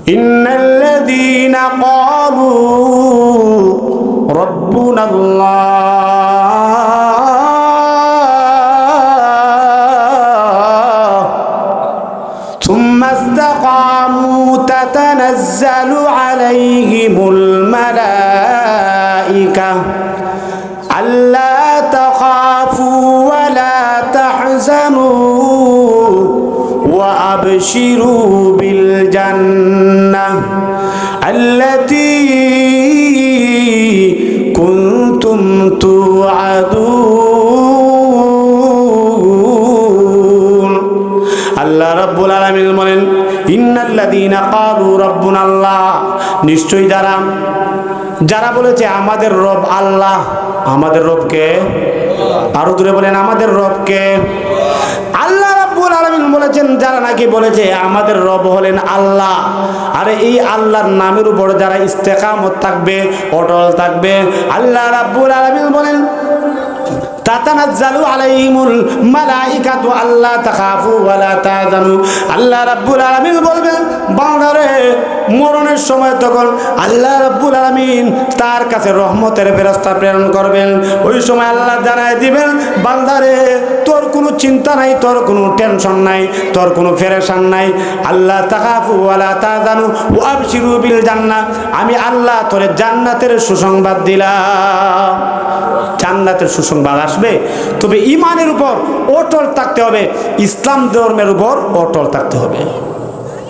ইন্নাল্লাযীনা ক্বালু রাব্বুনাল্লাহ থুম্মা ইসতাকামু তাতানাজ্জালু আলাইহিমুল মালাইকা আল্লা তাখাফু ওয়া লা তাহজানু وأبشروا بالجنة التي كنتم توعدون আল্লাহ রাব্বুল আলামিন বলেন ইন্নাল্লাযীনা ক্বালু রাব্বুনাল্লাহ নিশ্চয়ই যারা বলেছে আমাদের রব আল্লাহ। আমাদের রব কে? আরো জোরে বলেন আমাদের রব কে? আল্লাহ রাব্বুল আলামিন বলেছেন যারা নাকি বলেছে আমাদের রব হলেন আল্লাহ, আরে এই আল্লাহর নামের উপর যারা ইস্তেকামত থাকবে, অটল থাকবে, আল্লাহ রাব্বুল আলামিন বলেন তাতানাজ্জালু আলাইহিমুল মালাইকাতু আল্লা তাখাফু ওয়া লা তাহজানু। আল্লাহ রাব্বুল আলামিন বলবেন বান্দারে মরণের সময় তখন আল্লাহ রাব্বুল আলামিন তার কাছে রহমতের ফেরেশতা প্রেরণ করবেন। ওই সময় আল্লাহ জানায় দিবেন বান্দারে তোর কোনো চিন্তা নাই, তোর কোনো টেনশন নাই, তোর কোনো পেরেশান নাই। আল্লাহ তাখাফু ওয়া লা তাহজানু ওয়া আবশিরু বিল জান্নাহ, আমি আল্লাহ তোরে জান্নাতের সুসংবাদ দিলাম। জান্নাতের সুসংবাদ আসবে, তবে ঈমানের উপর অটল থাকতে হবে, ইসলাম ধর্মের উপর অটল থাকতে হবে।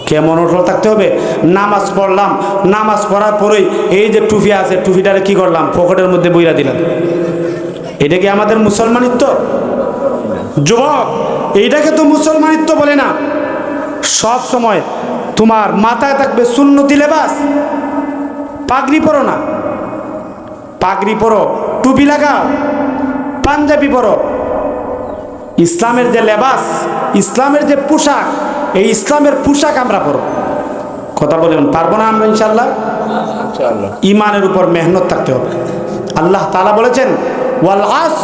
কেমন অটল থাকতে হবে? নামাজ পড়লাম, নামাজ পড়ার পরেই এই যে টুপি আছে টুপিটারে কি করলাম? পকেটের মধ্যে বইরা দিলাম। এটা কি আমাদের মুসলমানিত্ব? যুবক, এইটাকে তো মুসলমানিত্ব বলে না। সব সময় তোমার মাথায় থাকবে সুন্নতি লেবাস। পাগড়ি পরো না, পাগড়ি পরো, টুপি লাগাও, পাঞ্জাবি পরো। ইসলামের যে লেবাস, ইসলামের যে পোশাক, এই ইসলামের পোশাক আমরা পরো। কথা বলেন পারবো না আমরা ইনশাআল্লাহ? ইমানের উপর মেহনত থাকতে হবে। আল্লাহ তাআলা বলেছেন ওয়াল আস,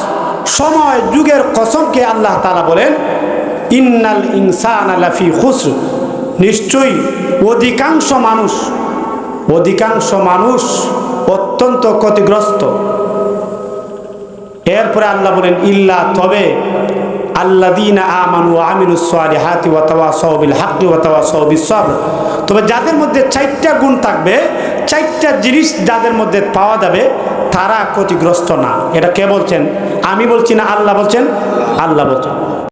সময় যুগের কসমকে আল্লাহ তাআলা বলেন ইন্নাল ইনসানা লাফি খুসর, নিশ্চয়ই অধিকাংশ মানুষ অত্যন্ত ক্ষতিগ্রস্ত। এরপরে আল্লাহ বলেন ইল্লা, তবে আল্লাযীনা আমানু ওয়া আমিলুস সালিহাতি ওয়া তাওয়াসাউ বিল হাক্কি ওয়া তাওয়াসাউ বিস সাবর, তবে যাদের মধ্যে 4টা গুণ থাকবে, 4টা জিনিস যাদের মধ্যে পাওয়া যাবে, তারা ক্ষতিগ্রস্ত না। এটা কে বলছেন? আমি বলছি না, আল্লাহ বলছেন। আল্লাহ বলছেন